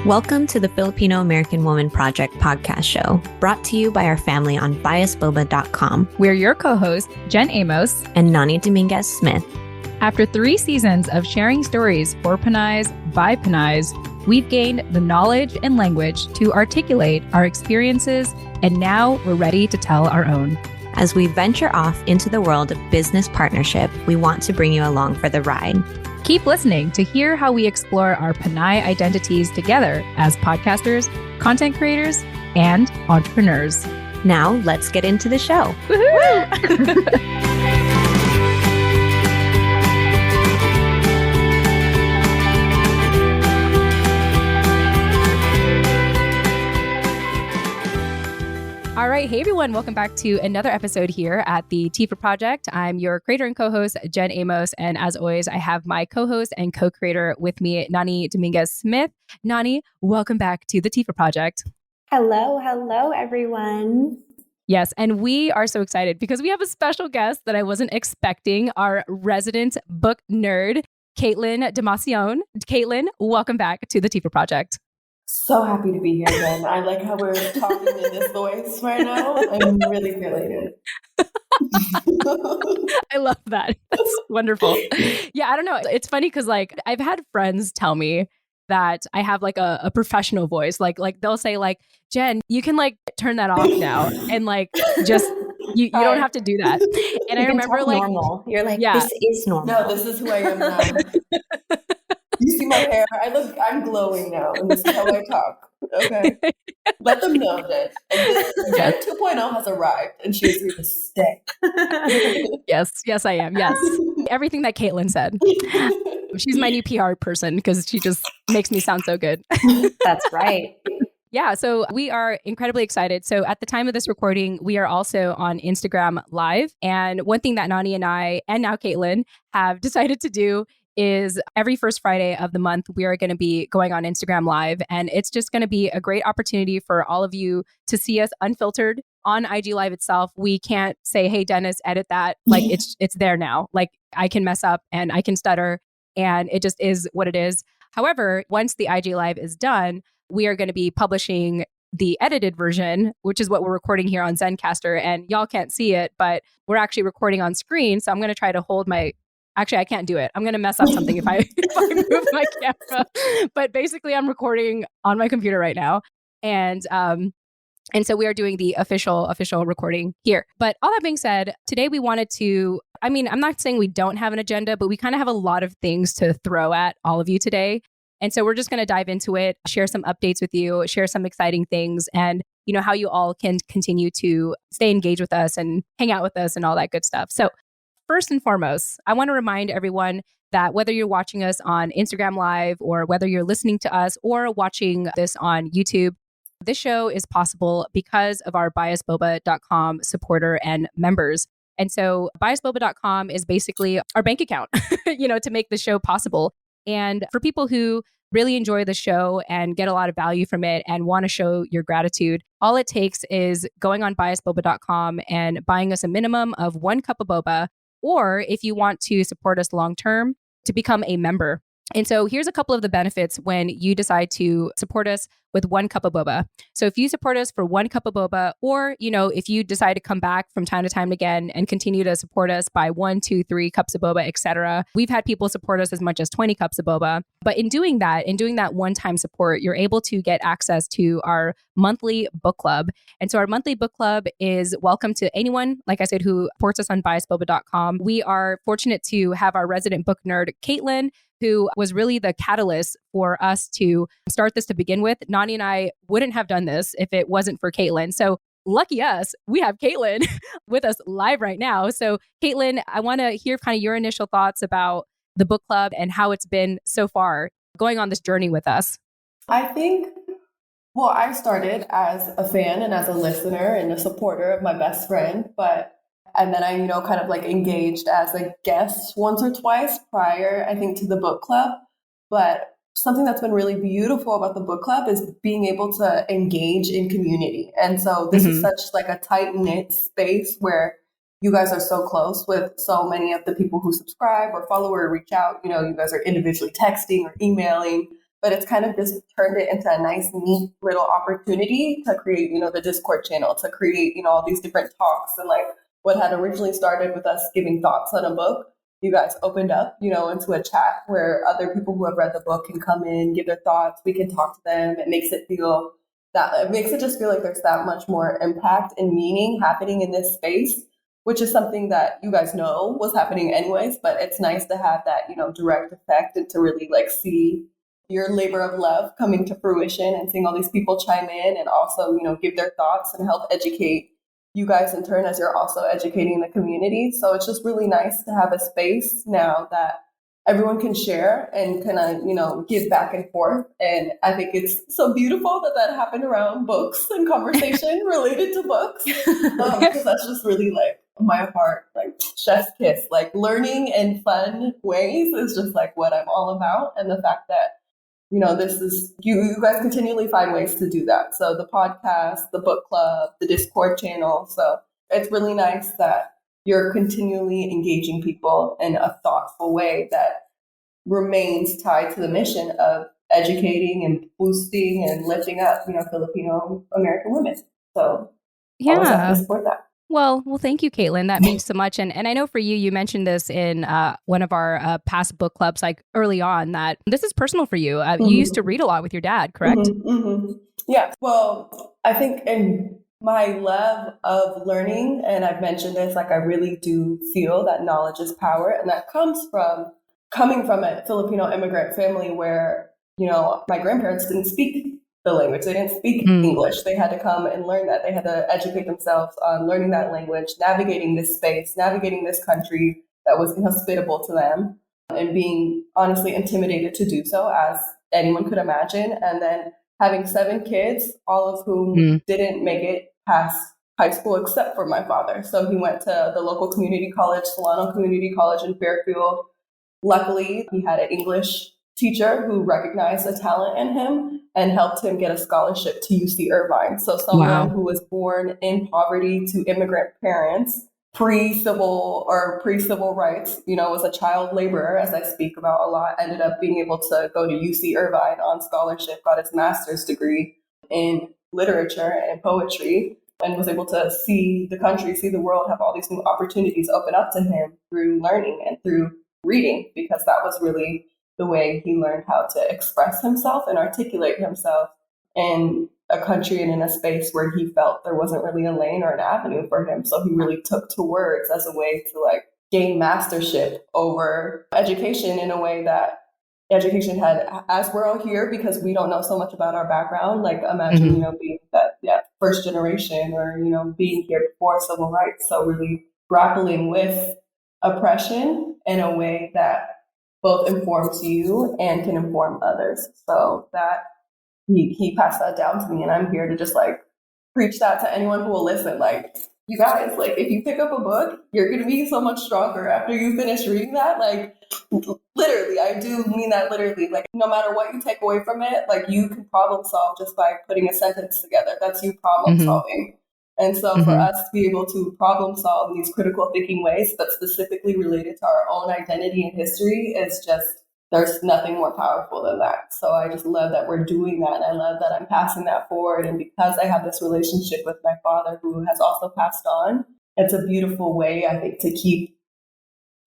Welcome to the Filipino American Woman Project podcast show, brought to you by our family on biasboba.com. We're your co-hosts, Jen Amos and Nani Dominguez-Smith. After 3 seasons of sharing stories for Pinays by Pinays, we've gained the knowledge and language to articulate our experiences, and now we're ready to tell our own. As we venture off into the world of business partnership, we want to bring you along for the ride. Keep listening to hear how we explore our Pinay identities together as podcasters, content creators, and entrepreneurs. Now, let's get into the show. All right. Hey, everyone. Welcome back to another episode here at the TFAW Project. I'm your creator and co-host, Jen Amos. And as always, I have my co-host and co-creator with me, Nani Dominguez-Smith. Nani, welcome back to the TFAW Project. Hello, everyone. Yes. And we are so excited because we have a special guest that I wasn't expecting, our resident book nerd, Caitilin Damacion. Caitilin, welcome back to the TFAW Project. So happy to be here again. I like how we're talking in this voice right now. I'm really feeling it. I love that. That's wonderful. Yeah, I don't know. It's funny because I've had friends tell me that I have a professional voice. Like they'll say Jen, you can turn that off now and just you don't have to do that. And I remember normal. You're yeah. This is normal. No, this is who I am now. You see my hair? I'm glowing now, and this is how I talk. Okay, let them know that Jen 2.0 has arrived, and she is here to stay. Yes, I am. Yes, everything that Caitilin said. She's my new PR person because she just makes me sound so good. That's right. Yeah, so we are incredibly excited. So at the time of this recording, we are also on Instagram Live, and one thing that Nani and I, and now Caitilin, have decided to do is every first Friday of the month, we are going to be going on Instagram Live. And it's just going to be a great opportunity for all of you to see us unfiltered on IG Live itself. We can't say, hey, Dennis, edit that. It's there now. I can mess up and I can stutter and it just is what it is. However, once the IG Live is done, we are going to be publishing the edited version, which is what we're recording here on Zencastr. And y'all can't see it, but we're actually recording on screen. So I'm going to try to hold my... Actually, I can't do it. I'm going to mess up something if I move my camera. But basically, I'm recording on my computer right now. And so we are doing the official recording here. But all that being said, today we wanted to, I'm not saying we don't have an agenda, but we kind of have a lot of things to throw at all of you today. And so we're just going to dive into it, share some updates with you, share some exciting things, and how you all can continue to stay engaged with us and hang out with us and all that good stuff. So first and foremost, I want to remind everyone that whether you're watching us on Instagram Live or whether you're listening to us or watching this on YouTube, this show is possible because of our biasboba.com supporter and members. And so biasboba.com is basically our bank account, to make the show possible. And for people who really enjoy the show and get a lot of value from it and want to show your gratitude, all it takes is going on biasboba.com and buying us a minimum of 1 cup of boba, or if you want to support us long-term, to become a member. And so here's a couple of the benefits when you decide to support us with 1 cup of boba. So if you support us for 1 cup of boba, or, if you decide to come back from time to time again and continue to support us by 1, 2, 3 cups of boba, etc. We've had people support us as much as 20 cups of boba. But in doing that one-time support, you're able to get access to our monthly book club. And so our monthly book club is welcome to anyone, like I said, who supports us on biasboba.com. We are fortunate to have our resident book nerd, Caitilin, who was really the catalyst for us to start this to begin with. Nani and I wouldn't have done this if it wasn't for Caitilin. So lucky us, we have Caitilin with us live right now. So Caitilin, I want to hear kind of your initial thoughts about the book club and how it's been so far going on this journey with us. I think, I started as a fan and as a listener and a supporter of my best friend, and then I, kind of engaged as a guest once or twice prior, I think, to the book club. But something that's been really beautiful about the book club is being able to engage in community. And so this is such a tight knit space where you guys are so close with so many of the people who subscribe or follow or reach out. You guys are individually texting or emailing. but it's kind of just turned it into a nice, neat little opportunity to create, the Discord channel, to create, all these different talks. And like what had originally started with us giving thoughts on a book, you guys opened up, into a chat where other people who have read the book can come in, give their thoughts. We can talk to them. It makes it just feel like there's that much more impact and meaning happening in this space, which is something that you guys know was happening anyways, but it's nice to have that, direct effect and to really like see your labor of love coming to fruition and seeing all these people chime in and also, give their thoughts and help educate you guys in turn as you're also educating the community. So it's just really nice to have a space now that everyone can share and kind of, give back and forth. And I think it's so beautiful that happened around books and conversation related to books. Because that's just really like my heart, like chef's kiss, like learning in fun ways is just like what I'm all about. And the fact that, this is, you guys continually find ways to do that. So the podcast, the book club, the Discord channel. So it's really nice that you're continually engaging people in a thoughtful way that remains tied to the mission of educating and boosting and lifting up, Filipino American women. So always have to support that. Well, thank you, Caitilin. That means so much. And I know for you, you mentioned this in one of our past book clubs, like early on, that this is personal for you. You used to read a lot with your dad, correct? Yeah. Well, I think in my love of learning, and I've mentioned this, like I really do feel that knowledge is power. And that comes from coming from a Filipino immigrant family where, my grandparents didn't speak the language. They didn't speak English. They had to come and learn that. They had to educate themselves on learning that language, navigating this space, navigating this country that was inhospitable to them, and being honestly intimidated to do so, as anyone could imagine. And then having 7 kids, all of whom didn't make it past high school except for my father. So he went to the local community college, Solano Community College in Fairfield. Luckily, he had an English teacher who recognized the talent in him and helped him get a scholarship to UC Irvine. So someone who was born in poverty to immigrant parents, pre-civil rights, was a child laborer, as I speak about a lot, ended up being able to go to UC Irvine on scholarship, got his master's degree in literature and poetry, and was able to see the country, see the world, have all these new opportunities open up to him through learning and through reading, because that was really the way he learned how to express himself and articulate himself in a country and in a space where he felt there wasn't really a lane or an avenue for him. So he really took to words as a way to like gain mastership over education in a way that education had, as we're all here because we don't know so much about our background. Like imagine, being that first generation or, being here before civil rights. So really grappling with oppression in a way that both informs you and can inform others. So that he passed that down to me, and I'm here to just like preach that to anyone who will listen. Like, you guys, like if you pick up a book, you're going to be so much stronger after you finish reading that. Like literally, I do mean that literally. Like no matter what you take away from it, like you can problem solve just by putting a sentence together. That's you problem solving. And so for us to be able to problem solve in these critical thinking ways, but specifically related to our own identity and history, is just, there's nothing more powerful than that. So I just love that we're doing that. And I love that I'm passing that forward. And because I have this relationship with my father, who has also passed on, it's a beautiful way, I think, to keep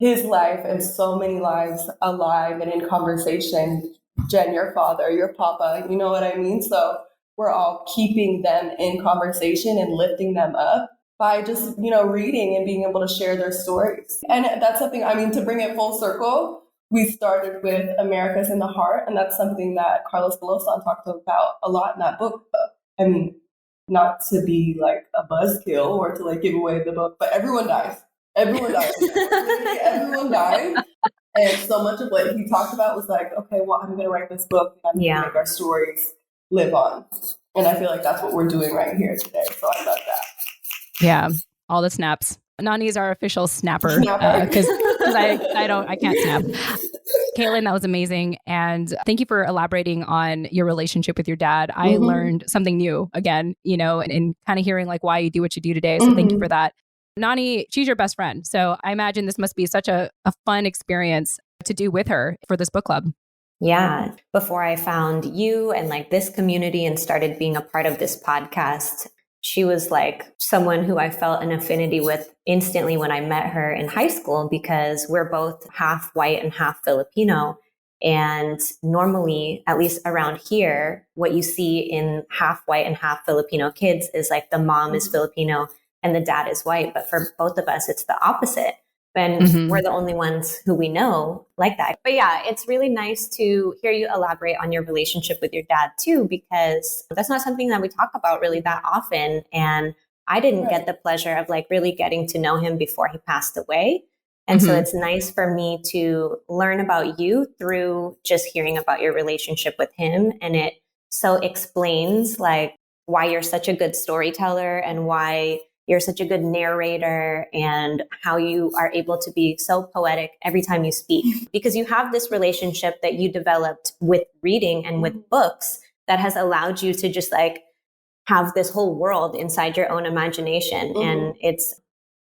his life and so many lives alive and in conversation. Jen, your father, your papa, you know what I mean? So we're all keeping them in conversation and lifting them up by just, reading and being able to share their stories. And that's something, to bring it full circle, we started with America's in the Heart. And that's something that Carlos Belosan talked about a lot in that book. Not to be like a buzzkill or to like give away the book, but everyone dies. Everyone dies. Literally everyone dies. And so much of what he talked about was like, okay, well, I'm going to write this book. And I'm going to make our stories live on. And I feel like that's what we're doing right here today. So I love that. Yeah. All the snaps. Nani is our official snapper because I can't snap. Caitilin, that was amazing. And thank you for elaborating on your relationship with your dad. I learned something new again, and kind of hearing like why you do what you do today. So thank you for that. Nani, she's your best friend. So I imagine this must be such a fun experience to do with her for this book club. Yeah. Before I found you and like this community and started being a part of this podcast, she was like someone who I felt an affinity with instantly when I met her in high school, because we're both half white and half Filipino. And normally, at least around here, what you see in half white and half Filipino kids is like the mom is Filipino and the dad is white. But for both of us, it's the opposite. And we're the only ones who we know like that. But yeah, it's really nice to hear you elaborate on your relationship with your dad too, because that's not something that we talk about really that often. And I didn't get the pleasure of like really getting to know him before he passed away. And so it's nice for me to learn about you through just hearing about your relationship with him. And it so explains like why you're such a good storyteller and why you're such a good narrator and how you are able to be so poetic every time you speak, because you have this relationship that you developed with reading and with books that has allowed you to just like have this whole world inside your own imagination. And it's,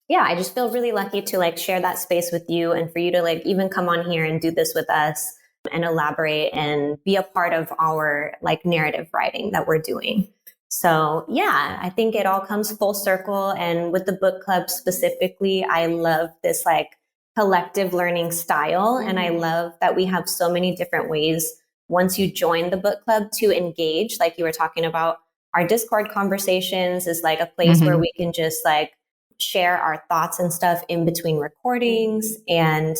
yeah, I just feel really lucky to like share that space with you and for you to like even come on here and do this with us and elaborate and be a part of our like narrative writing that we're doing. So yeah, I think it all comes full circle. And with the book club specifically, I love this like collective learning style. And I love that we have so many different ways once you join the book club to engage. Like you were talking about, our Discord conversations is like a place where we can just like share our thoughts and stuff in between recordings and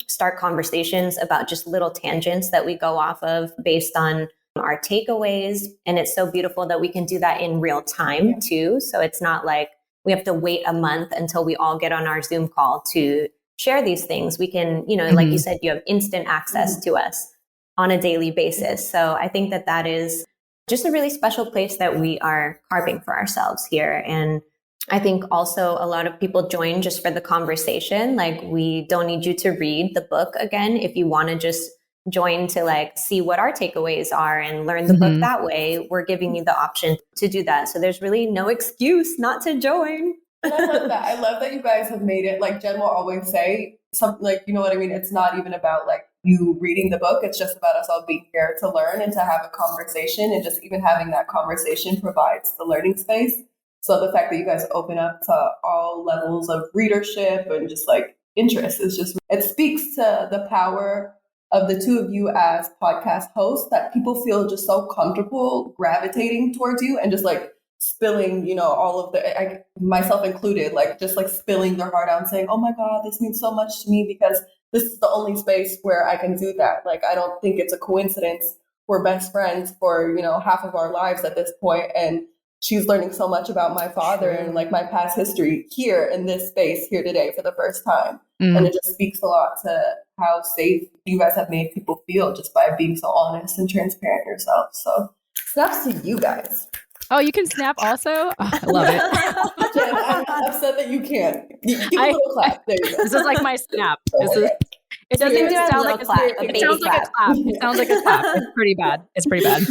start conversations about just little tangents that we go off of based on our takeaways. And it's so beautiful that we can do that in real time too. So it's not like we have to wait a month until we all get on our Zoom call to share these things. We can, you know, like you said, you have instant access to us on a daily basis. So I think that that is just a really special place that we are carving for ourselves here. And I think also a lot of people join just for the conversation. Like we don't need you to read the book again. If you want to just join to like see what our takeaways are and learn the book that way, we're giving you the option to do that. So there's really no excuse not to join. And I love that. I love that you guys have made it, like Jen will always say, something like, you know what I mean? It's not even about like you reading the book. It's just about us all being here to learn and to have a conversation. And just even having that conversation provides the learning space. So the fact that you guys open up to all levels of readership and just like interest is just, it speaks to the power of the two of you as podcast hosts, that people feel just so comfortable gravitating towards you and just like spilling, you know, all of the, myself included, like just like spilling their heart out and saying, oh my God, this means so much to me because this is the only space where I can do that. Like, I don't think it's a coincidence. We're best friends for, you know, half of our lives at this point. And she's learning so much about my father and like my past history here in this space here today for the first time. And it just speaks a lot to how safe you guys have made people feel just by being so honest and transparent yourself. So snaps to you guys. Oh, you can snap also? Oh, I love it. Jen, I'm upset that you can't. Give a little clap. There you go. This is like my snap. It doesn't even sound like a clap. It sounds like a clap. It sounds like a clap. It's pretty bad. It's pretty bad.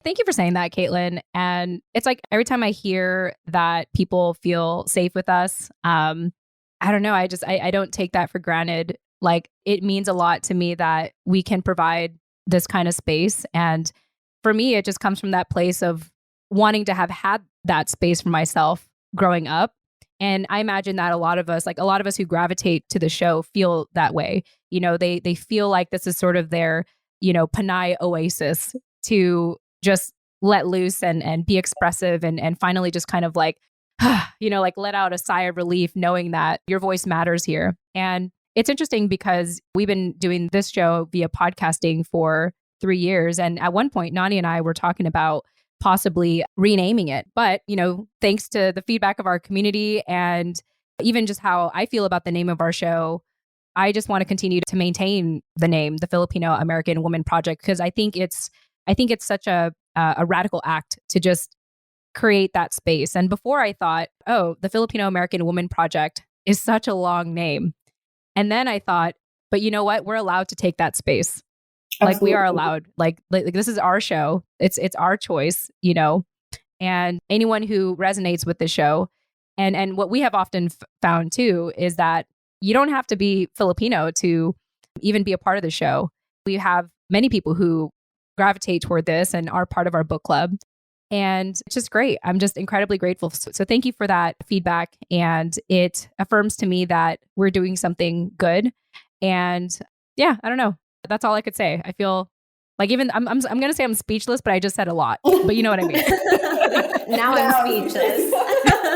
Thank you for saying that, Caitlin. And it's like every time I hear that people feel safe with us, I don't know. I don't take that for granted. Like it means a lot to me that we can provide this kind of space. And for me, it just comes from that place of wanting to have had that space for myself growing up. And I imagine that a lot of us who gravitate to the show feel that way. You know, they feel like this is sort of their, you know, Panay oasis to just let loose and be expressive and finally just kind of like, you know, like let out a sigh of relief knowing that your voice matters here. And it's interesting because we've been doing this show via podcasting for 3 years. And at one point, Nani and I were talking about possibly renaming it. But, you know, thanks to the feedback of our community and even just how I feel about the name of our show, I just want to continue to maintain the name, the Filipino American Women Project, because I think it's such a radical act to just create that space. And before I thought, oh, the Filipino American Women Project is such a long name. And then I thought, but you know what? We're allowed to take that space. Absolutely. Like we are allowed, like this is our show. It's our choice, you know, and anyone who resonates with the show. And what we have often found too, is that you don't have to be Filipino to even be a part of the show. We have many people who gravitate toward this and are part of our book club. And it's just great. I'm just incredibly grateful. So thank you for that feedback. And it affirms to me that we're doing something good. And yeah, I don't know. That's all I could say. I feel like even I'm going to say I'm speechless, but I just said a lot. But you know what I mean. Now I'm speechless.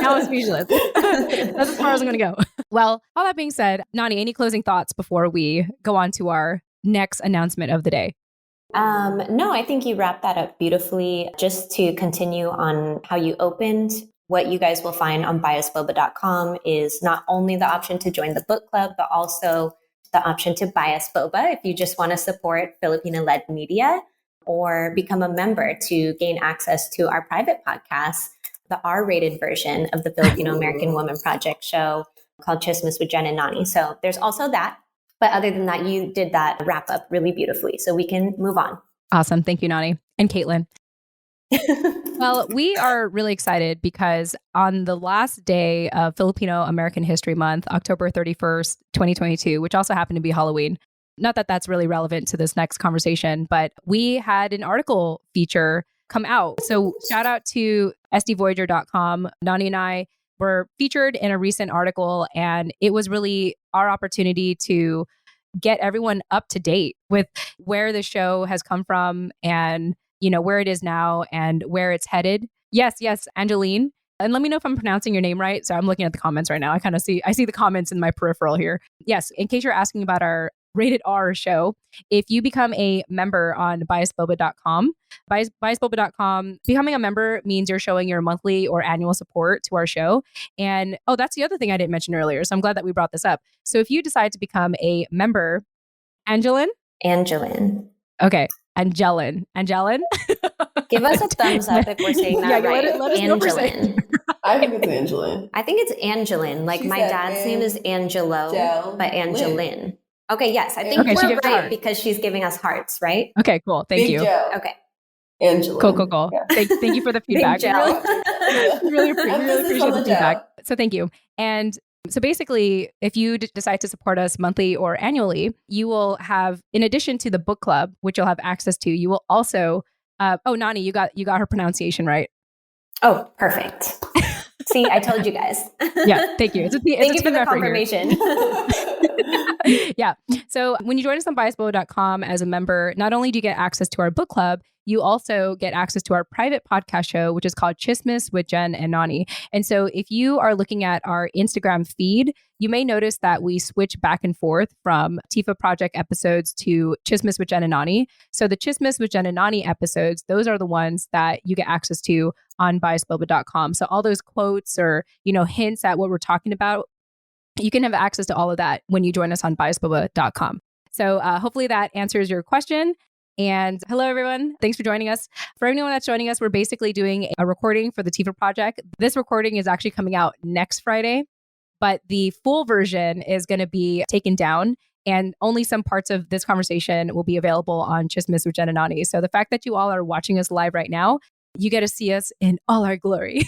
Now I'm speechless. That's as far as I'm going to go. Well, all that being said, Nani, any closing thoughts before we go on to our next announcement of the day? No, I think you wrapped that up beautifully. Just to continue on how you opened, what you guys will find on biasboba.com is not only the option to join the book club, but also the option to Bias Boba if you just want to support Filipino-led media, or become a member to gain access to our private podcast, the R-rated version of the Filipino American Women Project show called Chismes with Jen and Nani. So there's also that. But other than that, you did that wrap up really beautifully. So we can move on. Awesome. Thank you, Nani and Caitlin. Well, we are really excited because on the last day of Filipino American History Month, October 31st, 2022, which also happened to be Halloween, not that that's really relevant to this next conversation, but we had an article feature come out. So shout out to sdvoyager.com. Nani and I were featured in a recent article, and it was really our opportunity to get everyone up to date with where the show has come from and, you know, where it is now and where it's headed. Yes, Angeline. And let me know if I'm pronouncing your name right. So I'm looking at the comments right now. I see the comments in my peripheral here. Yes, in case you're asking about our Rated R show, if you become a member on biasboba.com, biasboba.com, becoming a member means you're showing your monthly or annual support to our show. And that's the other thing I didn't mention earlier. So I'm glad that we brought this up. So if you decide to become a member, Angeline? Okay. Angeline. Give us a thumbs up if we're saying that right. Let us know if we're saying I think it's Angeline. I think it's Angeline. Like my dad's name is Angelo, but Angeline. Okay, yes. I think we're right because she's giving us hearts, right? Okay, cool. Thank you. Okay. Angeline. Cool. Yeah. Thank you for the feedback. Really appreciate the feedback. So thank you. And so basically, if you decide to support us monthly or annually, you will have, in addition to the book club, which you'll have access to, you will also, Nani, you got her pronunciation right. Oh, perfect. See, I told you guys. Yeah, thank you. Thank you for the confirmation. Yeah. So when you join us on biasboba.com as a member, not only do you get access to our book club, you also get access to our private podcast show, which is called Chismes with Jen and Nani. And so if you are looking at our Instagram feed, you may notice that we switch back and forth from TFAW Project episodes to Chismes with Jen and Nani. So the Chismes with Jen and Nani episodes, those are the ones that you get access to on biasboba.com. So all those quotes or, hints at what we're talking about, you can have access to all of that when you join us on biasboba.com. So hopefully that answers your question. And hello, everyone. Thanks for joining us. For anyone that's joining us, we're basically doing a recording for the TFAW Project. This recording is actually coming out next Friday, but the full version is going to be taken down and only some parts of this conversation will be available on Chismes with Jen and Nani. So the fact that you all are watching us live right now, you get to see us in all our glory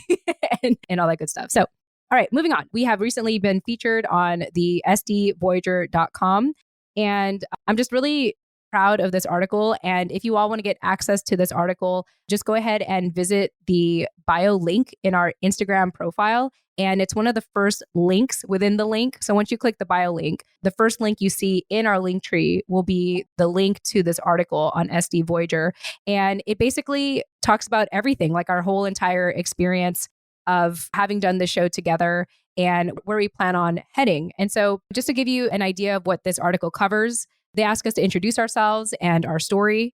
and all that good stuff. So, all right, moving on. We have recently been featured on the sdvoyager.com, and I'm just really proud of this article. And if you all want to get access to this article, just go ahead and visit the bio link in our Instagram profile. And it's one of the first links within the link. So once you click the bio link, the first link you see in our link tree will be the link to this article on SD Voyager. And it basically talks about everything, like our whole entire experience of having done this show together and where we plan on heading. And so just to give you an idea of what this article covers, they ask us to introduce ourselves and our story.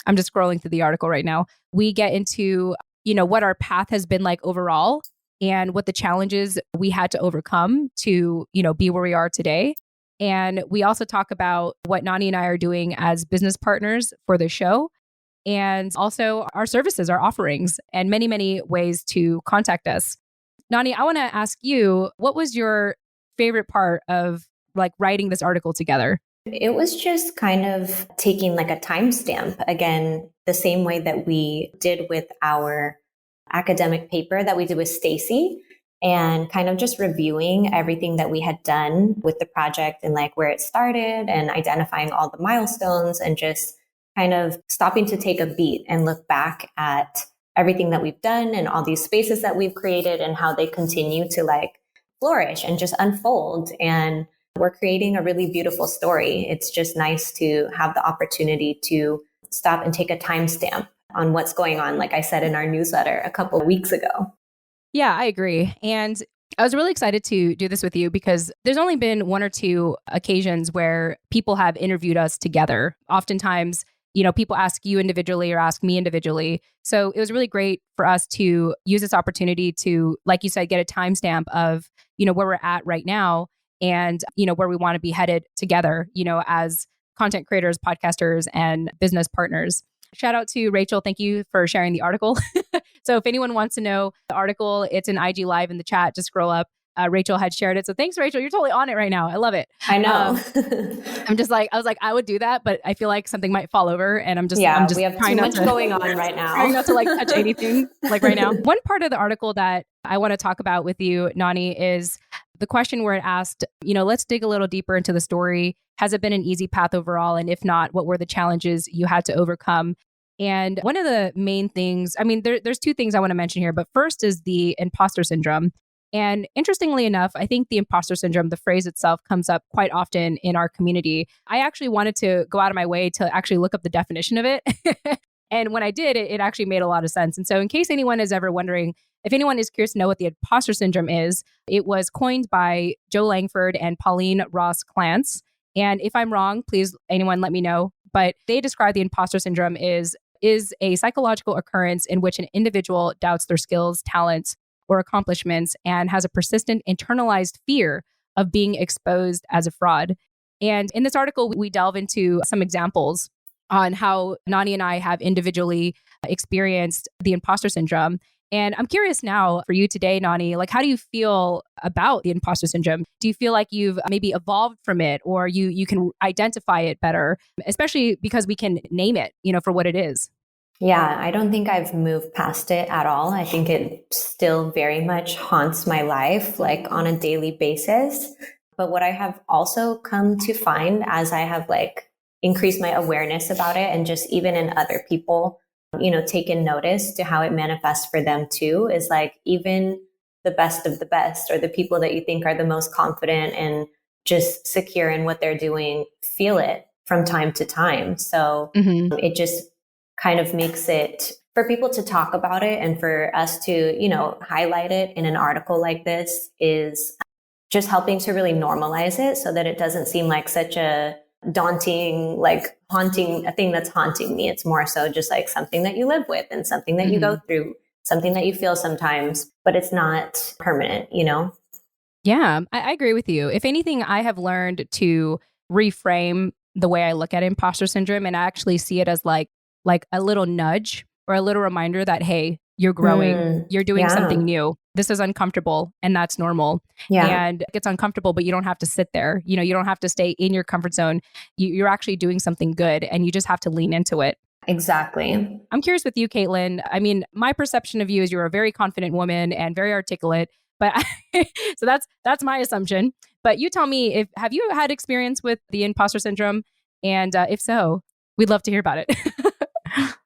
I'm just scrolling through the article right now. We get into, what our path has been like overall and what the challenges we had to overcome to, be where we are today. And we also talk about what Nani and I are doing as business partners for the show, and also our services, our offerings, and many, many ways to contact us. Nani, I want to ask you, what was your favorite part of writing this article together? It was just kind of taking a timestamp, again, the same way that we did with our academic paper that we did with Stacy, and kind of just reviewing everything that we had done with the project and where it started and identifying all the milestones and just kind of stopping to take a beat and look back at everything that we've done and all these spaces that we've created and how they continue to like flourish and just unfold. And we're creating a really beautiful story. It's just nice to have the opportunity to stop and take a timestamp on what's going on, like I said in our newsletter a couple of weeks ago. Yeah, I agree. And I was really excited to do this with you because there's only been one or two occasions where people have interviewed us together. Oftentimes, people ask you individually or ask me individually. So it was really great for us to use this opportunity to, like you said, get a timestamp of, where we're at right now and, where we want to be headed together, as content creators, podcasters, and business partners. Shout out to Rachel. Thank you for sharing the article. So if anyone wants to know the article, it's an IG Live in the chat. Just scroll up. Rachel had shared it. So thanks, Rachel. You're totally on it right now. I love it. I know. I was like, I would do that, but I feel like something might fall over and I'm just we have too much going on right now. Trying not to like touch anything like right now. One part of the article that I want to talk about with you, Nani, is the question where it asked, let's dig a little deeper into the story. Has it been an easy path overall? And if not, what were the challenges you had to overcome? And one of the main things, there's two things I want to mention here, but first is the imposter syndrome. And interestingly enough, I think the imposter syndrome, the phrase itself, comes up quite often in our community. I actually wanted to go out of my way to actually look up the definition of it. And when I did, it actually made a lot of sense. And so in case anyone is ever wondering, if anyone is curious to know what the imposter syndrome is, it was coined by Joe Langford and Pauline Ross Clance. And if I'm wrong, please, anyone let me know. But they describe the imposter syndrome is a psychological occurrence in which an individual doubts their skills, talents, or accomplishments and has a persistent internalized fear of being exposed as a fraud. And in this article, we delve into some examples on how Nani and I have individually experienced the imposter syndrome. And I'm curious now for you today, Nani, like, how do you feel about the imposter syndrome? Do you feel like you've maybe evolved from it or you can identify it better, especially because we can name it, for what it is? Yeah, I don't think I've moved past it at all. I think it still very much haunts my life, like on a daily basis. But what I have also come to find as I have like increased my awareness about it and just even in other people, taken notice to how it manifests for them too, is like even the best of the best or the people that you think are the most confident and just secure in what they're doing, feel it from time to time. So it just kind of makes it for people to talk about it and for us to, highlight it in an article like this is just helping to really normalize it so that it doesn't seem like such a daunting, like a thing that's haunting me. It's more so just like something that you live with and something that you go through, something that you feel sometimes, but it's not permanent, Yeah, I agree with you. If anything, I have learned to reframe the way I look at imposter syndrome and I actually see it as like a little nudge or a little reminder that, hey, you're growing, you're doing something new. This is uncomfortable and that's normal. And it's uncomfortable, but you don't have to sit there. You don't have to stay in your comfort zone. You're actually doing something good and you just have to lean into it. Exactly. I'm curious with you, Caitlin. My perception of you is you're a very confident woman and very articulate, but so that's my assumption. But you tell me, have you had experience with the imposter syndrome? And if so, we'd love to hear about it.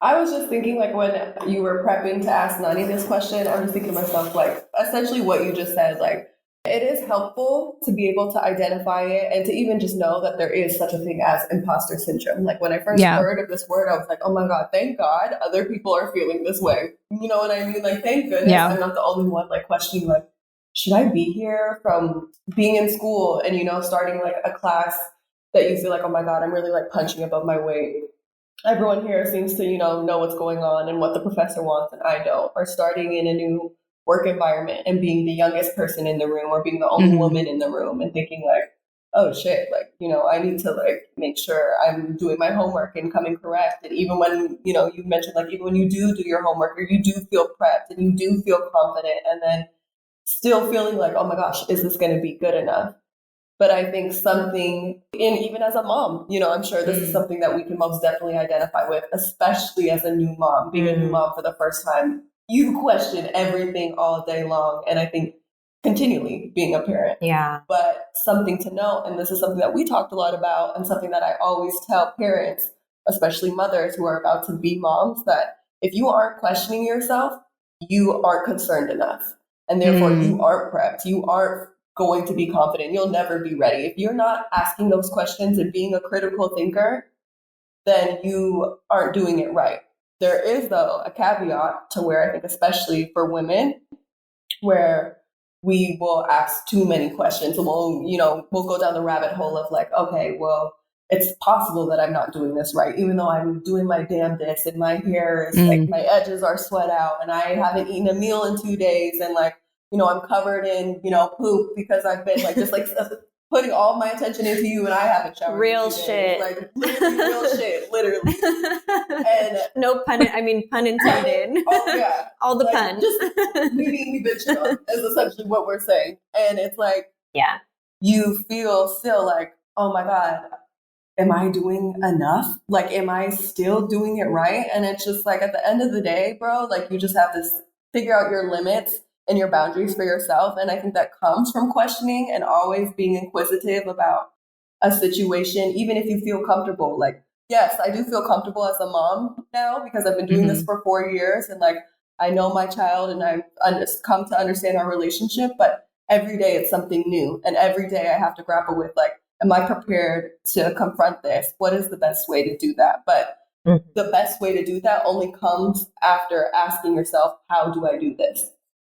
I was just thinking, like, when you were prepping to ask Nani this question, I was thinking to myself, like, essentially what you just said, like, it is helpful to be able to identify it and to even just know that there is such a thing as imposter syndrome. Like, when I first heard of this word, I was like, oh my God, thank God other people are feeling this way. You know what I mean? Like, thank goodness I'm not the only one, like, questioning, like, should I be here? From being in school and, starting, like, a class that you feel like, oh my God, I'm really, like, punching above my weight. Everyone here seems to, know what's going on and what the professor wants and I don't. Or starting in a new work environment and being the youngest person in the room or being the only woman in the room and thinking like, oh shit, like, I need to like make sure I'm doing my homework and coming correct. And even when, you mentioned like even when you do your homework or you do feel prepped and you do feel confident and then still feeling like, oh my gosh, is this going to be good enough? But I think something, and even as a mom, I'm sure this is something that we can most definitely identify with, especially as a new mom, being a new mom for the first time. You question everything all day long. And I think continually being a parent. Yeah. But something to note, and this is something that we talked a lot about and something that I always tell parents especially mothers who are about to be moms, that if you aren't questioning yourself, you aren't concerned enough. And therefore you aren't prepped. You aren't going to be confident. You'll never be ready. If you're not asking those questions and being a critical thinker, then you aren't doing it right. There is, though, a caveat to where I think, especially for women, where we will ask too many questions. We'll go down the rabbit hole of like, okay, well, it's possible that I'm not doing this right, even though I'm doing my damnedest and my hair is like, my edges are sweat out and I haven't eaten a meal in 2 days. And like, I'm covered in, poop because I've been like, just like putting all my attention into you and I haven't showered. Real shit. Like literally real shit, literally. And no pun, pun intended. Oh yeah. All the like, puns. Just me bitching on is essentially what we're saying. And it's like, yeah, you feel still like, oh my God, am I doing enough? Like, am I still doing it right? And it's just like, at the end of the day, bro, like you just have to figure out your limits and your boundaries for yourself. And I think that comes from questioning and always being inquisitive about a situation, even if you feel comfortable. Like, yes, I do feel comfortable as a mom now because I've been doing this for 4 years and like, I know my child and I've come to understand our relationship, but every day it's something new. And every day I have to grapple with like, am I prepared to confront this? What is the best way to do that? But the best way to do that only comes after asking yourself, how do I do this?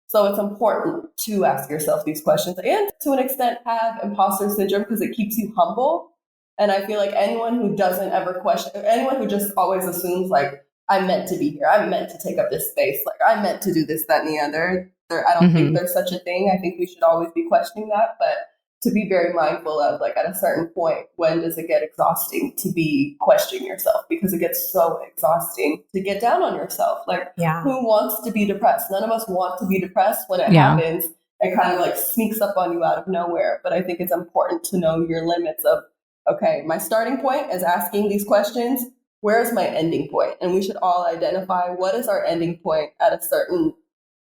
So it's important to ask yourself these questions and to an extent have imposter syndrome because it keeps you humble. And I feel like anyone who doesn't ever question, anyone who just always assumes like, I'm meant to be here, I'm meant to take up this space, like I'm meant to do this, that, and the other. I don't think there's such a thing. I think we should always be questioning that, but to be very mindful of like at a certain point, when does it get exhausting to be questioning yourself? Because it gets so exhausting to get down on yourself. Like who wants to be depressed? None of us want to be depressed. When it happens, it kind of like sneaks up on you out of nowhere. But I think it's important to know your limits of, okay, my starting point is asking these questions. Where's my ending point? And we should all identify what is our ending point at a certain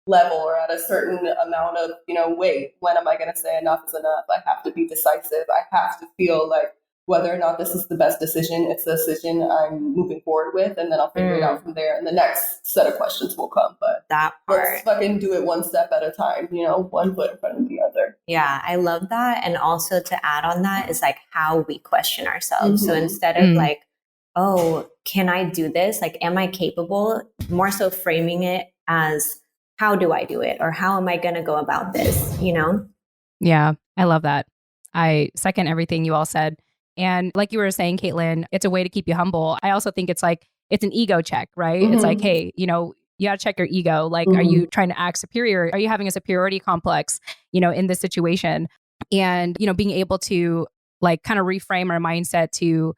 level or at a certain amount of, weight. When am I going to say enough is enough? I have to be decisive. I have to feel like whether or not this is the best decision, it's the decision I'm moving forward with. And then I'll figure it out from there. And the next set of questions will come. But let's fucking do it one step at a time, one foot in front of the other. Yeah, I love that. And also to add on that is like how we question ourselves. So instead of like, oh, can I do this? Like, am I capable? More so framing it as, how do I do it? Or how am I going to go about this? Yeah, I love that. I second everything you all said. And like you were saying, Caitlin, it's a way to keep you humble. I also think it's like, it's an ego check, right? It's like, hey, you got to check your ego. Like, are you trying to act superior? Are you having a superiority complex, in this situation? And, being able to like kind of reframe our mindset to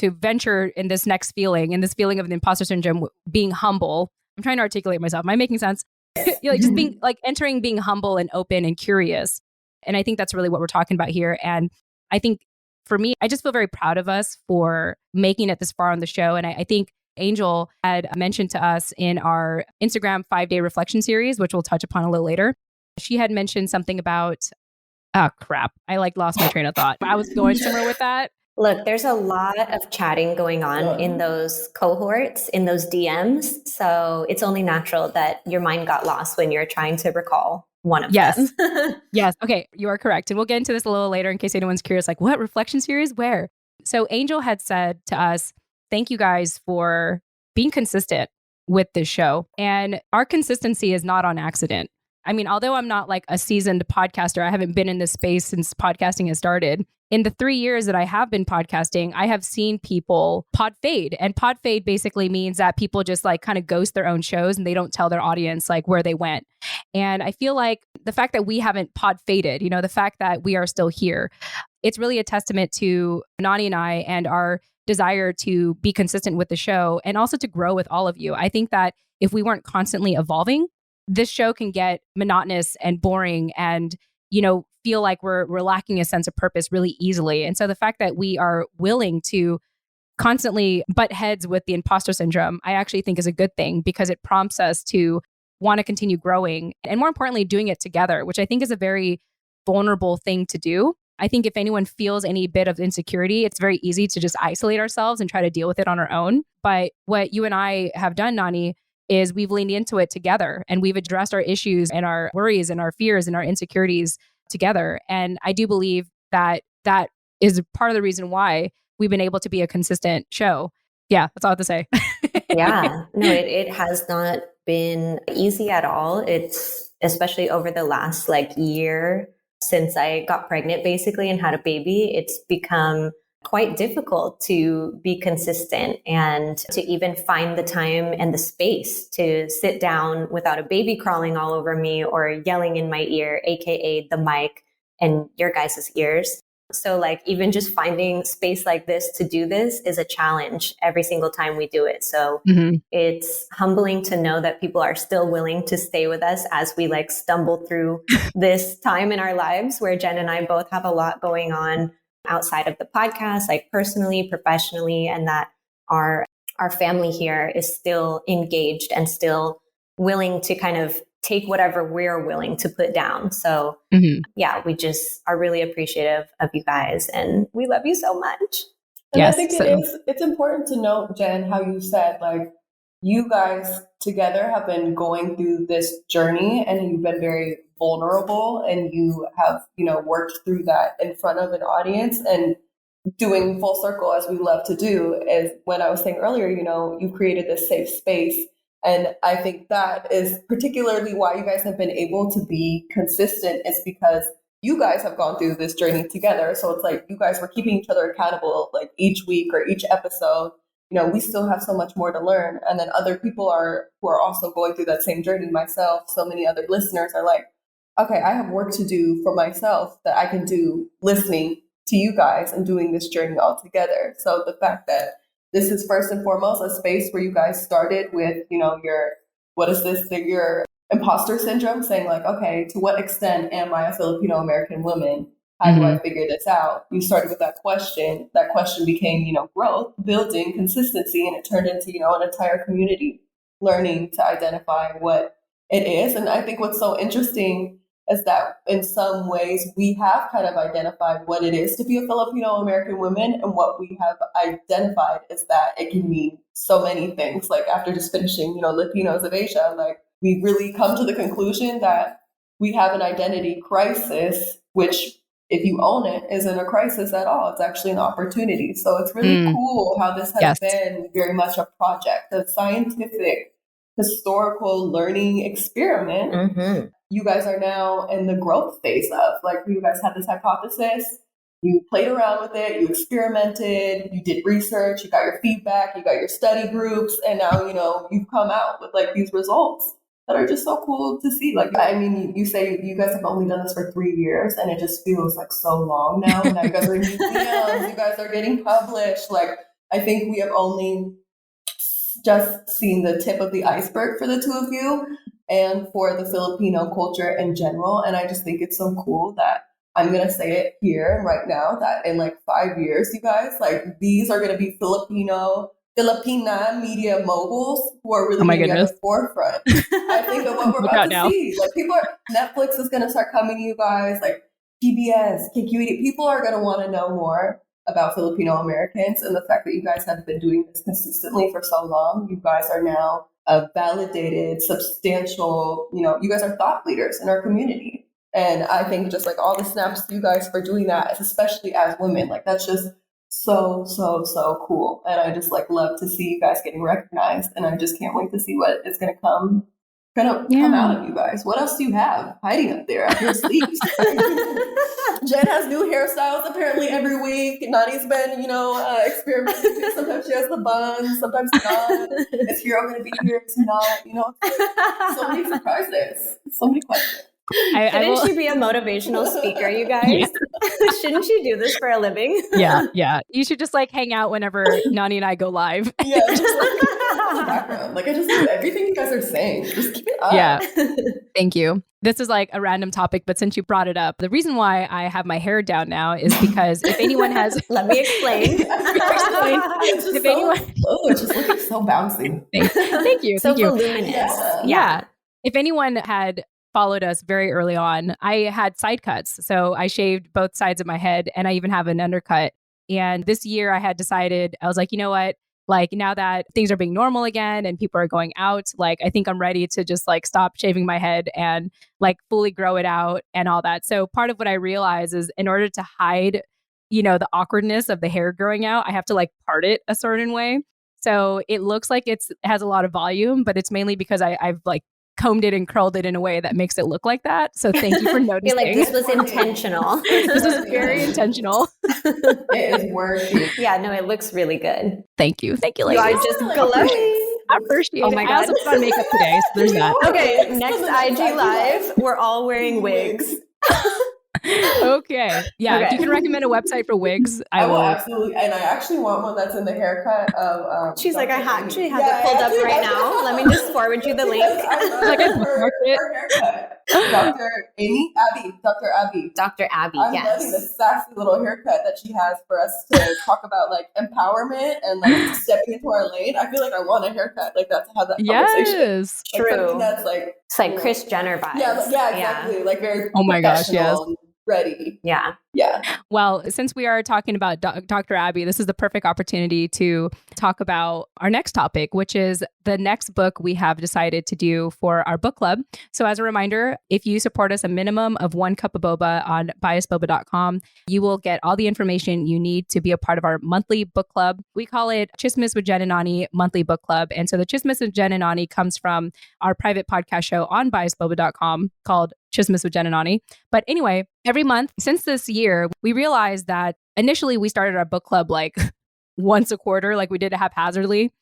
venture in this next feeling, in this feeling of the imposter syndrome, being humble. I'm trying to articulate myself. Am I making sense? Like just being like entering, being humble and open and curious. And I think that's really what we're talking about here. And I think for me, I just feel very proud of us for making it this far on the show. And I think Angel had mentioned to us in our Instagram 5-day reflection series, which we'll touch upon a little later. She had mentioned something about, oh crap, I like lost my train of thought. I was going somewhere with that. Look, there's a lot of chatting going on in those cohorts, in those DMs. So it's only natural that your mind got lost when you're trying to recall one of them. Yes. Okay. You are correct. And we'll get into this a little later in case anyone's curious, like what reflection series, where? So Angel had said to us, thank you guys for being consistent with this show. And our consistency is not on accident. I mean, although I'm not like a seasoned podcaster, I haven't been in this space since podcasting has started. In the 3 years that I have been podcasting, I have seen people pod fade. And pod fade basically means that people just like kind of ghost their own shows and they don't tell their audience like where they went. And I feel like the fact that we haven't pod faded, the fact that we are still here, it's really a testament to Nani and I and our desire to be consistent with the show and also to grow with all of you. I think that if we weren't constantly evolving, this show can get monotonous and boring and, feel like we're lacking a sense of purpose really easily. And so the fact that we are willing to constantly butt heads with the imposter syndrome, I actually think is a good thing because it prompts us to want to continue growing and more importantly, doing it together, which I think is a very vulnerable thing to do. I think if anyone feels any bit of insecurity, it's very easy to just isolate ourselves and try to deal with it on our own. But what you and I have done, Nani, is we've leaned into it together and we've addressed our issues and our worries and our fears and our insecurities together. And I do believe that that is part of the reason why we've been able to be a consistent show. Yeah, that's all I have to say. Yeah, no, it has not been easy at all. It's especially over the last year since I got pregnant basically and had a baby, it's become quite difficult to be consistent and to even find the time and the space to sit down without a baby crawling all over me or yelling in my ear, aka the mic and your guys' ears. So even just finding space like this to do this is a challenge every single time we do it. So it's humbling to know that people are still willing to stay with us as we stumble through this time in our lives where Jen and I both have a lot going on outside of the podcast, personally, professionally, and that our family here is still engaged and still willing to kind of take whatever we're willing to put down. So yeah, we just are really appreciative of you guys and we love you so much. And yes, I think it's important to note, Jen, how you said you guys together have been going through this journey and you've been very vulnerable and you have, worked through that in front of an audience and doing full circle as we love to do is when I was saying earlier, you've created this safe space. And I think that is particularly why you guys have been able to be consistent is because you guys have gone through this journey together. So it's you guys were keeping each other accountable each week or each episode. We still have so much more to learn. And then other people who are also going through that same journey. Myself, so many other listeners are okay, I have work to do for myself that I can do listening to you guys and doing this journey all together. So the fact that this is first and foremost a space where you guys started with, your imposter syndrome, saying okay, to what extent am I a Filipino American woman? How do I figure this out? You started with that question. That question became, growth, building, consistency, and it turned into, an entire community learning to identify what it is. And I think what's so interesting is that in some ways we have kind of identified what it is to be a Filipino American woman. And what we have identified is that it can mean so many things. After just finishing, Latinos of Asia, we really come to the conclusion that we have an identity crisis, which if you own it isn't a crisis at all. It's actually an opportunity. So it's really cool how this has been very much a project, a scientific, historical learning experiment. You guys are now in the growth phase of you guys had this hypothesis, you played around with it, you experimented, you did research, you got your feedback, you got your study groups, and now, you've come out with these results that are just so cool to see. You say you guys have only done this for 3 years and it just feels so long now. Now you guys are in museums, you guys are getting published. I think we have only just seen the tip of the iceberg for the two of you and for the Filipino culture in general. And I just think it's so cool that I'm going to say it here right now that in 5 years, you guys, these are going to be Filipina media moguls who are really going to be at the forefront. I think of what we're about to see. Netflix is going to start coming to you guys, PBS, KQED. People are going to want to know more about Filipino Americans, and the fact that you guys have been doing this consistently for so long. You guys are now a validated, substantial, you guys are thought leaders in our community. And I think just all the snaps to you guys for doing that, especially as women, that's just so, so, so cool. And I just love to see you guys getting recognized. And I just can't wait to see what is going to come out of you guys. What else do you have hiding up there up your sleeves? Jen has new hairstyles apparently every week. Nani's been, experimenting. Sometimes she has the buns, sometimes not. Is Hero going to be here? Is he not? So many surprises, so many questions. Shouldn't she be a motivational speaker, you guys? Yeah. Shouldn't she do this for a living? Yeah. You should just hang out whenever Nani and I go live. Yeah, just in the background. I just do everything you guys are saying. Just keep it up. Yeah. Thank you. This is a random topic, but since you brought it up, the reason why I have my hair down now is because if anyone has... Let me explain. It's just looking so bouncy. Thank you. So voluminous. Yeah. If anyone had followed us very early on, I had side cuts. So I shaved both sides of my head and I even have an undercut. And this year I had decided, I was like, you know what? Like now that things are being normal again and people are going out, like I think I'm ready to just like stop shaving my head and like fully grow it out and all that. So part of what I realize is in order to hide, the awkwardness of the hair growing out, I have to like part it a certain way. So it looks like it has a lot of volume, but it's mainly because I've like combed it and curled it in a way that makes it look like that. So thank you for noticing. I feel like this was intentional. This was very intentional. It is working. Yeah, no, it looks really good. Thank you. Thank you, You ladies. are just glowing. I appreciate Oh it. my I also God. put on makeup today, so there's that. Okay, next IG Live, we're all wearing wigs. Okay. Yeah, if Okay. you can recommend a website for wigs, I will will. absolutely. And I actually want one that's in the haircut of. She's like, I Dr. actually Amy. have Yeah, it pulled up actually right have now. it. Let me just forward you the link. Like a her haircut. Dr. Amy? Dr. Abby. Dr. Abby, I'm loving the yes. sassy little haircut that she has for us to talk about like empowerment and like stepping into our lane. I feel like I want a haircut like that to have that conversation. Yes. Like, True. something that's like It's like Kris Jenner vibes. yeah, exactly. Like very Oh my gosh, yes. professional and ready. Yeah. Yeah. Well, since we are talking about Dr. Abby, this is the perfect opportunity to talk about our next topic, which is the next book we have decided to do for our book club. So as a reminder, if you support us a minimum of 1 cup of boba on biasboba.com, you will get all the information you need to be a part of our monthly book club. We call it Chismis with Jen and Nani Monthly Book Club. And so the Chismis with Jen and Nani comes from our private podcast show on biasboba.com called Chismis with Jen and Nani. But anyway, every month since this year, we realized that initially we started our book club like once a quarter, like we did it haphazardly.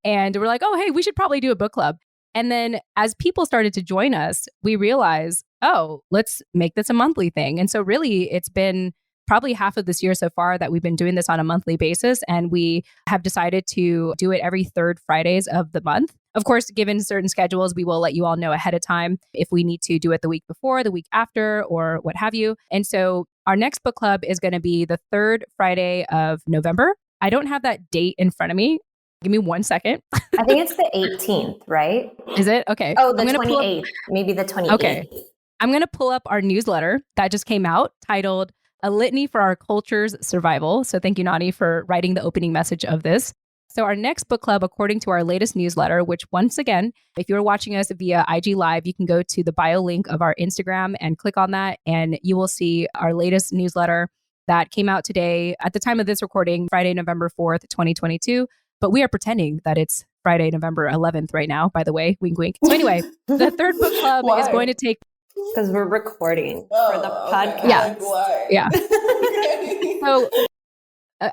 And we're like, oh, hey, we should probably do a book club. And then as people started to join us, we realized, oh, let's make this a monthly thing. And so really it's been probably half of this year so far that we've been doing this on a monthly basis. And we have decided to do it every third Fridays of the month. Of course, given certain schedules, we will let you all know ahead of time if we need to do it the week before, the week after, or what have you. And so our next book club is going to be the third Friday of November. I don't have that date in front of me. Give me 1 second. I think it's the 18th, right? Is it? Okay. Oh, the I'm gonna 28th. Maybe the 28th. Okay. I'm going to pull up our newsletter that just came out titled A Litany for Our Culture's Survival. So thank you, Nani, for writing the opening message of this. So our next book club, according to our latest newsletter, which once again, if you're watching us via IG Live, you can go to the bio link of our Instagram and click on that, and you will see our latest newsletter that came out today at the time of this recording, Friday, November 4th, 2022. But we are pretending that it's Friday, November 11th right now, by the way, wink, wink. So anyway, the third book club is going to take... Because we're recording for the podcast. Yeah. Why? Yeah. So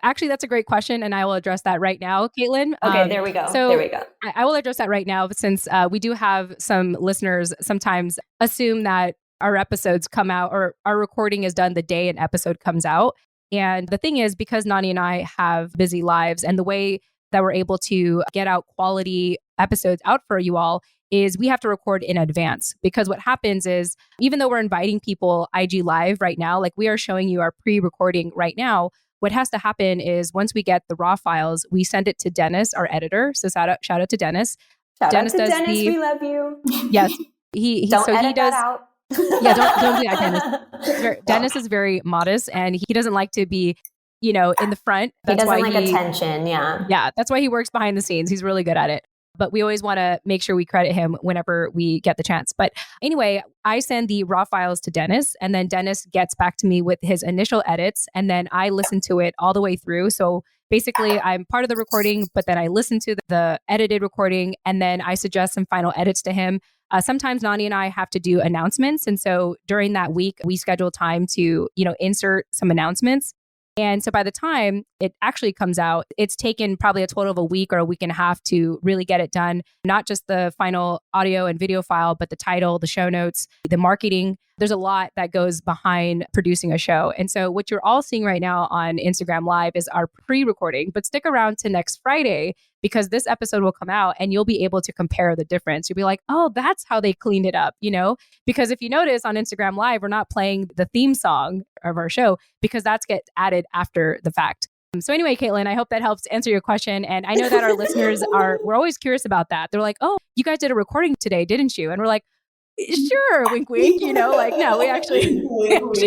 actually, that's a great question, and I will address that right now, Caitlin. Okay, there we go. So there we go. I will address that right now, since we do have some listeners sometimes assume that our episodes come out or our recording is done the day an episode comes out. And the thing is, because Nani and I have busy lives, and the way that we're able to get out quality episodes out for you all is we have to record in advance. Because what happens is, even though we're inviting people IG Live right now, like we are showing you our pre-recording right now, what has to happen is once we get the raw files, we send it to Dennis, our editor. So shout out to Dennis. Shout Dennis out to does Dennis. the- We love you. Yes. He Don't so edit he does that out. Yeah, don't do that, Dennis. Dennis is very modest, and he doesn't like to be, in the front. He That's doesn't why like attention. Yeah. Yeah, that's why he works behind the scenes. He's really good at it. But we always want to make sure we credit him whenever we get the chance. But anyway, I send the raw files to Dennis, and then Dennis gets back to me with his initial edits, and then I listen to it all the way through. So basically, I'm part of the recording, but then I listen to the edited recording, and then I suggest some final edits to him. Sometimes Nani and I have to do announcements. And so during that week, we schedule time to, insert some announcements. And so by the time it actually comes out, it's taken probably a total of a week or a week and a half to really get it done. Not just the final audio and video file, but the title, the show notes, the marketing. There's a lot that goes behind producing a show. And so what you're all seeing right now on Instagram Live is our pre-recording, but stick around to next Friday because this episode will come out and you'll be able to compare the difference. You'll be like, oh, that's how they cleaned it up, Because if you notice on Instagram Live, we're not playing the theme song of our show because that's gets added after the fact. So anyway, Caitlin, I hope that helps answer your question. And I know that our listeners we're always curious about that. They're like, oh, you guys did a recording today, didn't you? And we're like, sure, wink, wink, like, no, we actually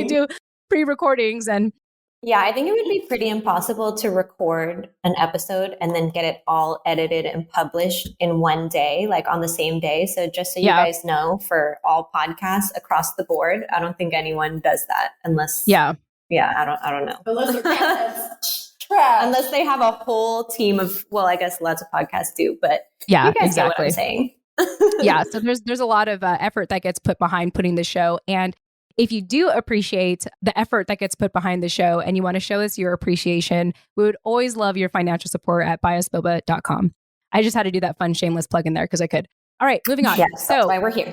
do pre-recordings. And yeah, I think it would be pretty impossible to record an episode and then get it all edited and published in one day, like on the same day. So just so you guys know, for all podcasts across the board, I don't think anyone does that unless, I don't know. Unless they have a whole team of, well, I guess lots of podcasts do, but you guys get what I'm saying. So there's a lot of effort that gets put behind putting the show. And if you do appreciate the effort that gets put behind the show and you want to show us your appreciation, we would always love your financial support at buyusboba.com. I just had to do that fun shameless plug in there because I could. All right, moving on. Yes, that's why we're here.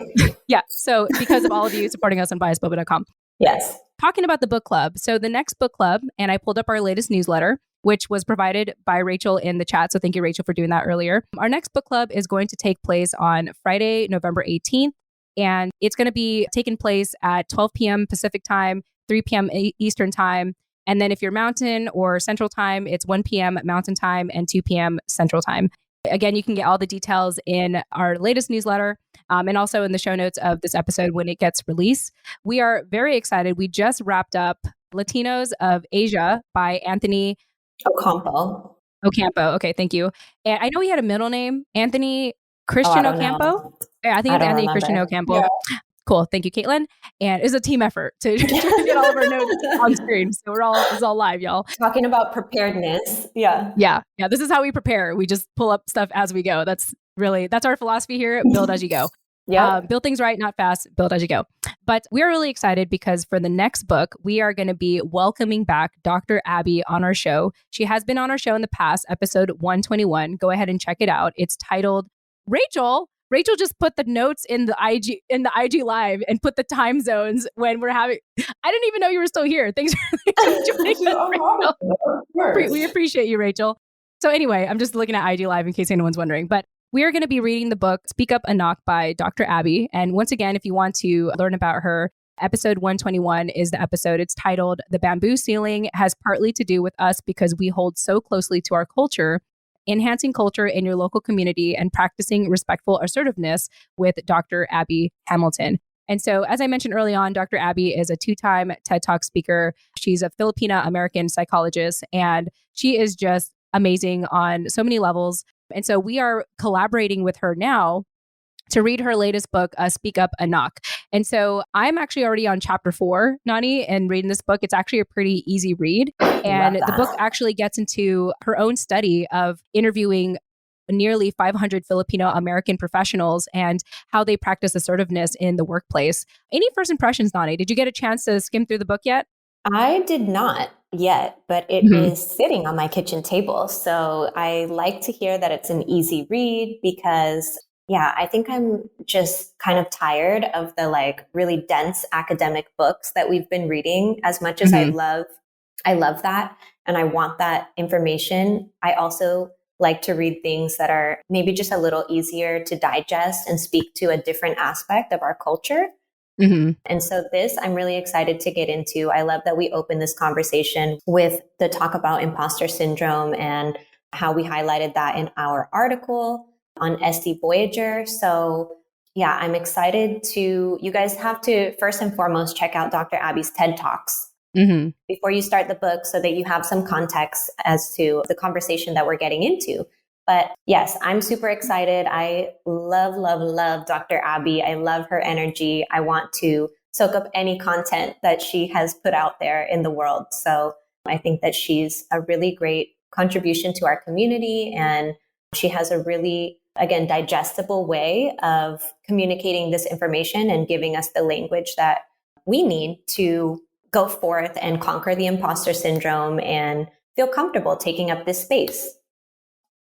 So because of all of you supporting us on buyusboba.com. Yes. Talking about the book club. So the next book club, and I pulled up our latest newsletter, which was provided by Rachel in the chat. So thank you, Rachel, for doing that earlier. Our next book club is going to take place on Friday, November 18th. And it's going to be taking place at 12 p.m. Pacific time, 3 p.m. Eastern time. And then if you're Mountain or Central time, it's 1 p.m. Mountain time and 2 p.m. Central time. Again, you can get all the details in our latest newsletter and also in the show notes of this episode when it gets released. We are very excited. We just wrapped up Latinos of Asia by Anthony Ocampo. Okay, thank you. And I know he had a middle name, Anthony Christian Ocampo. Yeah, I think it's Anthony Christian Ocampo. Yeah. Cool. Thank you, Caitlin. And it's a team effort to get all of our notes on screen. So it's all live, y'all. Talking about preparedness. Yeah. This is how we prepare. We just pull up stuff as we go. That's our philosophy here. Build as you go. Build things right, not fast. Build as you go. But we're really excited because for the next book, we are going to be welcoming back Dr. Abby on our show. She has been on our show in the past, episode 121. Go ahead and check it out. It's titled Rachel just put the notes in the IG live and put the time zones when we're having. I didn't even know you were still here. Thanks for joining us, Rachel. We appreciate you, Rachel. So anyway, I'm just looking at IG live in case anyone's wondering. But we are going to be reading the book Speak Up and Knock by Dr. Abby. And once again, if you want to learn about her, episode 121 is the episode. It's titled The Bamboo Ceiling Has Partly to Do with Us Because We Hold So Closely to Our Culture. Enhancing Culture in Your Local Community and Practicing Respectful Assertiveness with Dr. Abby Hamilton. And so, as I mentioned early on, Dr. Abby is a 2-time TED Talk speaker. She's a Filipino American psychologist, and she is just amazing on so many levels. And so we are collaborating with her now to read her latest book, Speak Up and Knock. And so I'm actually already on chapter 4, Nani, and reading this book. It's actually a pretty easy read. And the book actually gets into her own study of interviewing nearly 500 Filipino American professionals and how they practice assertiveness in the workplace. Any first impressions, Nani? Did you get a chance to skim through the book yet? I did not yet, but it is sitting on my kitchen table. So I like to hear that it's an easy read because I think I'm just kind of tired of the really dense academic books that we've been reading. As much as I love that and I want that information, I also like to read things that are maybe just a little easier to digest and speak to a different aspect of our culture. And so I'm really excited to get into. I love that we open this conversation with the talk about imposter syndrome and how we highlighted that in our article on SD Voyager. So I'm excited you guys have to first and foremost check out Dr. Abby's TED Talks before you start the book so that you have some context as to the conversation that we're getting into. But yes, I'm super excited. I love Dr. Abby. I love her energy. I want to soak up any content that she has put out there in the world. So I think that she's a really great contribution to our community, and she has a really, again, digestible way of communicating this information and giving us the language that we need to go forth and conquer the imposter syndrome and feel comfortable taking up this space.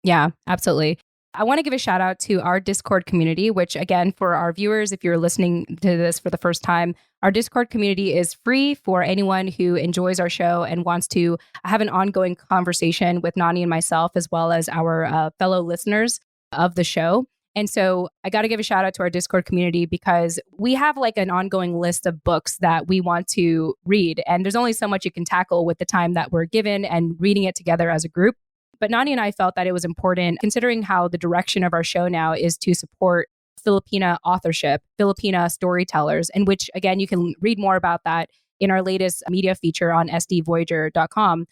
Yeah, absolutely. I want to give a shout out to our Discord community, which again, for our viewers, if you're listening to this for the first time, our Discord community is free for anyone who enjoys our show and wants to have an ongoing conversation with Nani and myself, as well as our fellow listeners of the show. And so I got to give a shout out to our Discord community because we have an ongoing list of books that we want to read. And there's only so much you can tackle with the time that we're given and reading it together as a group. But Nani and I felt that it was important, considering how the direction of our show now is to support Filipina authorship, Filipina storytellers, in which, again, you can read more about that in our latest media feature on sdvoyager.com.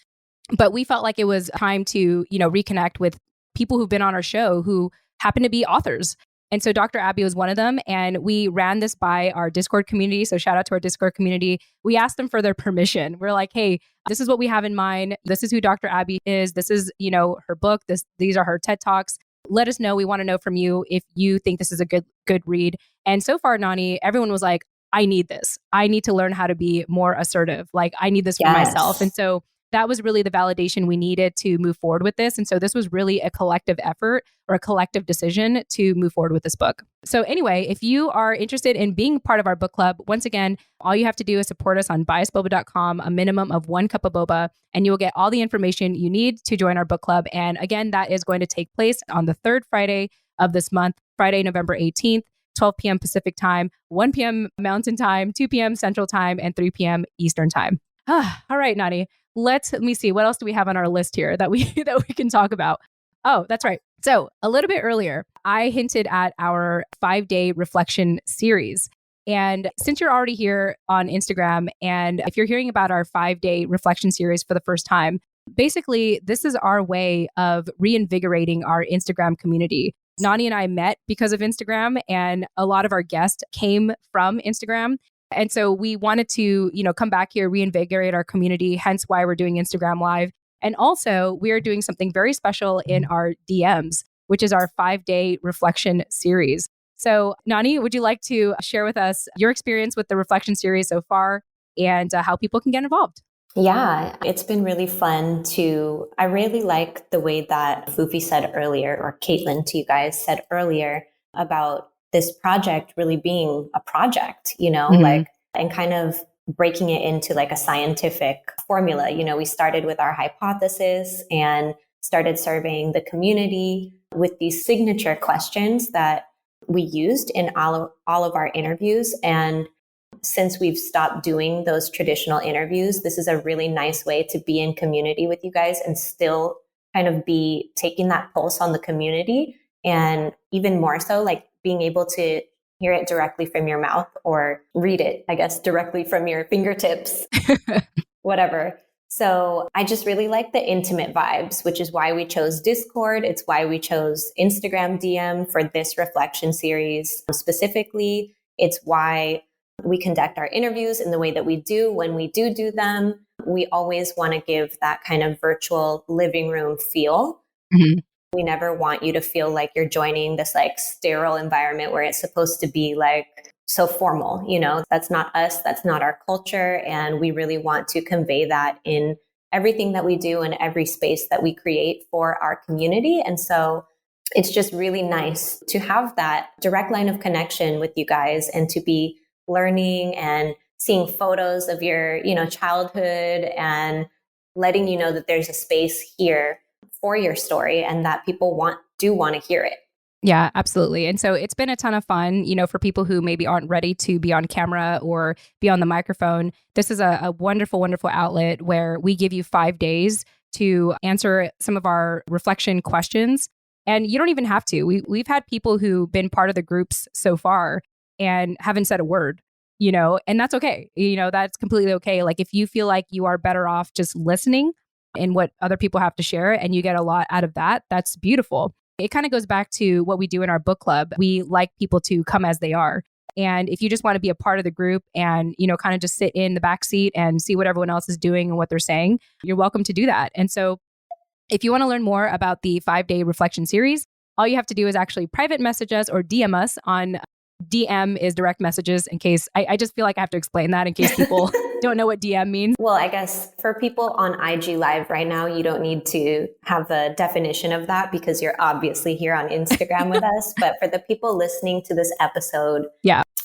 But we felt like it was time to, reconnect with people who've been on our show who happen to be authors. And so Dr. Abby was one of them. And we ran this by our Discord community. So shout out to our Discord community. We asked them for their permission. We're like, hey, this is what we have in mind. This is who Dr. Abby is. This is, her book. These are her TED Talks. Let us know. We want to know from you if you think this is a good read. And so far, Nani, everyone was like, I need this. I need to learn how to be more assertive. Like, I need this for myself. And so that was really the validation we needed to move forward with this. And so this was really a collective effort or a collective decision to move forward with this book. So anyway, if you are interested in being part of our book club, once again, all you have to do is support us on biasboba.com, a minimum of 1 cup of boba, and you will get all the information you need to join our book club. And again, that is going to take place on the third Friday of this month, Friday, November 18th. 12 p.m. Pacific time, 1 p.m. Mountain time, 2 p.m. Central time, and 3 p.m. Eastern time. All right, Nani, let me see. What else do we have on our list here that we can talk about? Oh, that's right. So a little bit earlier, I hinted at our 5-day reflection series. And since you're already here on Instagram, and if you're hearing about our 5-day reflection series for the first time, basically, this is our way of reinvigorating our Instagram community. Nani and I met because of Instagram, and a lot of our guests came from Instagram. And so we wanted to, come back here, reinvigorate our community, hence why we're doing Instagram Live. And also, we are doing something very special in our DMs, which is our 5-day reflection series. So, Nani, would you like to share with us your experience with the reflection series so far and how people can get involved? Yeah, it's been really fun I really like the way that Fufi said earlier, or Caitlin to you guys said earlier about this project really being a project, and kind of breaking it into like a scientific formula. We started with our hypothesis and started surveying the community with these signature questions that we used in all of our interviews. And since we've stopped doing those traditional interviews, this is a really nice way to be in community with you guys and still kind of be taking that pulse on the community. And even more so, like being able to hear it directly from your mouth or read it, I guess, directly from your fingertips, whatever. So I just really like the intimate vibes, which is why we chose Discord. It's why we chose Instagram DM for this reflection series specifically. It's why we conduct our interviews in the way that we do when we do them. We always want to give that kind of virtual living room feel. Mm-hmm. We never want you to feel like you're joining this like sterile environment where it's supposed to be like so formal. That's not us. That's not our culture. And we really want to convey that in everything that we do and every space that we create for our community. And so it's just really nice to have that direct line of connection with you guys and to be learning and seeing photos of your, childhood and letting you know that there's a space here for your story and that people want to hear it. Yeah, absolutely. And so it's been a ton of fun, for people who maybe aren't ready to be on camera or be on the microphone. This is a wonderful, wonderful outlet where we give you 5 days to answer some of our reflection questions. And you don't even have to. We've had people who've been part of the groups so far and haven't said a word, and that's okay. That's completely okay. Like if you feel like you are better off just listening in what other people have to share and you get a lot out of that, that's beautiful. It kind of goes back to what we do in our book club. We like people to come as they are. And if you just want to be a part of the group and, kind of just sit in the back seat and see what everyone else is doing and what they're saying, you're welcome to do that. And so if you want to learn more about the 5-day reflection series, all you have to do is actually private message us or DM us on DM is direct messages in case I just feel like I have to explain that in case people don't know what DM means. Well, I guess for people on IG Live right now, you don't need to have a definition of that because you're obviously here on Instagram with us. But for the people listening to this episode,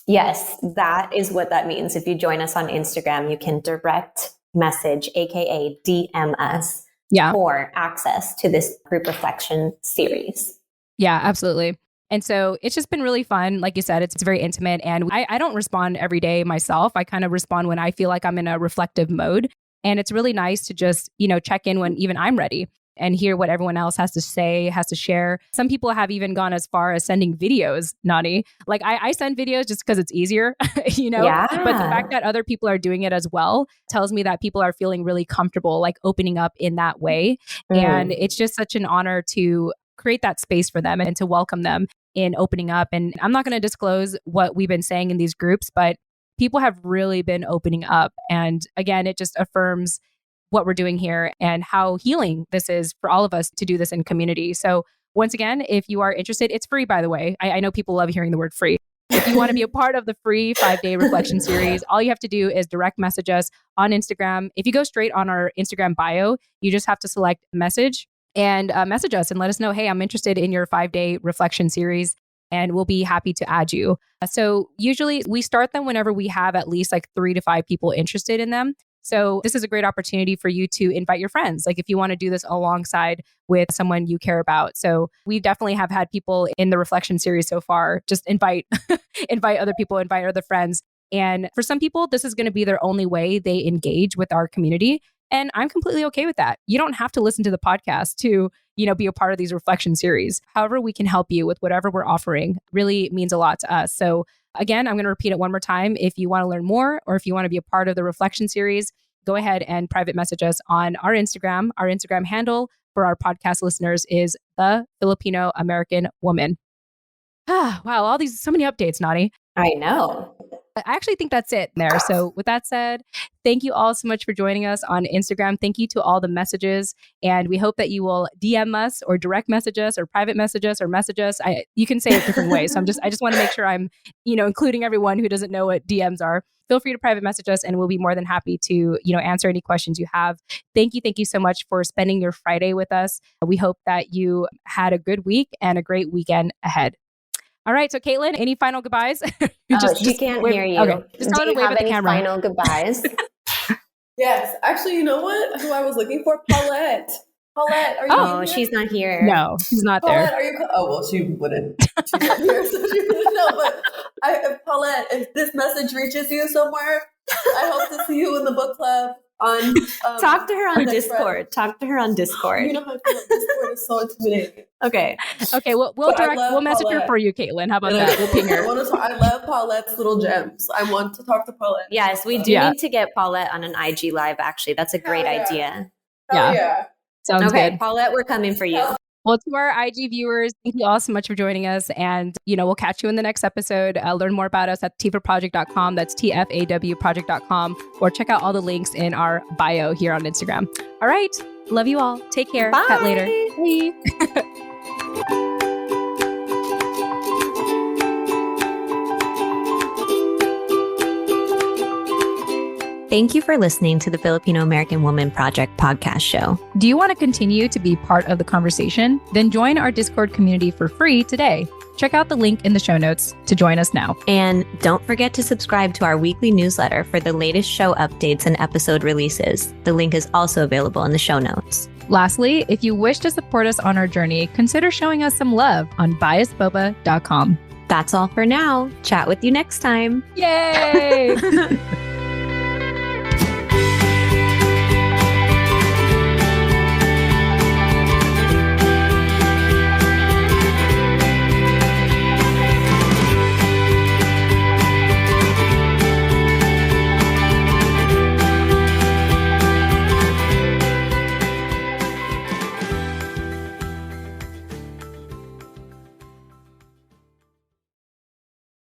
yes, that is what that means. If you join us on Instagram, you can direct message, aka DM us for access to this group reflection series. Yeah, absolutely. And so it's just been really fun. Like you said, it's very intimate. And I don't respond every day myself. I kind of respond when I feel like I'm in a reflective mode. And it's really nice to just, check in when even I'm ready. and hear what everyone else has to say, has to share. Some people have even gone as far as sending videos, Nani. Like I send videos just because it's easier, Yeah. But the fact that other people are doing it as well tells me that people are feeling really comfortable, like opening up in that way. And it's just such an honor to create that space for them and to welcome them in opening up. And I'm not going to disclose what we've been saying in these groups, but people have really been opening up. And again, it just affirms what we're doing here and how healing this is for all of us to do this in community. So once again, if you are interested, it's free, by the way. I know people love hearing the word free. If you want to be a part of the free 5-day reflection series, all you have to do is direct message us on Instagram. If you go straight on our Instagram bio, you just have to select message and message us and let us know, hey, I'm interested in your 5-day reflection series, and we'll be happy to add you. So usually we start them whenever we have at least like 3 to 5 people interested in them. So this is a great opportunity for you to invite your friends. Like if you want to do this alongside with someone you care about. So we definitely have had people in the reflection series so far, just invite other people, invite other friends. And for some people, this is going to be their only way they engage with our community. And I'm completely okay with that. You don't have to listen to the podcast to, be a part of these reflection series. However, we can help you with whatever we're offering really means a lot to us. So again, I'm going to repeat it one more time. If you want to learn more or if you want to be a part of the reflection series, go ahead and private message us on our Instagram. Our Instagram handle for our podcast listeners is The Filipino American Woman. Wow, so many updates, Nani. I know. I actually think that's it there. So with that said, thank you all so much for joining us on Instagram. Thank you to all the messages. And we hope that you will DM us or direct message us or private message us or message us. You can say it different ways. So I just want to make sure I'm, including everyone who doesn't know what DMs are. Feel free to private message us and we'll be more than happy to, answer any questions you have. Thank you so much for spending your Friday with us. We hope that you had a good week and a great weekend ahead. All right. So Caitlin, any final goodbyes? She can't hear you. Okay. Just tell her to wave at the camera. Final goodbyes? Yes. Actually, you know what? Who I was looking for? Paulette. Paulette, are you Oh, she's not here. No, she's not Paulette, there. are you? Well, she wouldn't. She's not here, so she wouldn't know. But Paulette, if this message reaches you somewhere, I hope to see you in the book club. Talk to her on Discord. Talk to her on Discord. You know how Discord is so intimidating. Okay. We'll message her for you, Caitlin. How about that? We'll ping her. I love Paulette's little gems. I want to talk to Paulette. Yes, we do need to get Paulette on an IG live, actually. That's a great idea. Yeah. Sounds good. Paulette, we're coming for you. Well, to our IG viewers, thank you all so much for joining us. And, we'll catch you in the next episode. Learn more about us at tfawproject.com. That's TFAWproject.com. Or check out all the links in our bio here on Instagram. All right. Love you all. Take care. Bye. Chat later. Bye. Thank you for listening to the Filipino American Woman Project podcast show. Do you want to continue to be part of the conversation? Then join our Discord community for free today. Check out the link in the show notes to join us now. And don't forget to subscribe to our weekly newsletter for the latest show updates and episode releases. The link is also available in the show notes. Lastly, if you wish to support us on our journey, consider showing us some love on biasboba.com. That's all for now. Chat with you next time. Yay!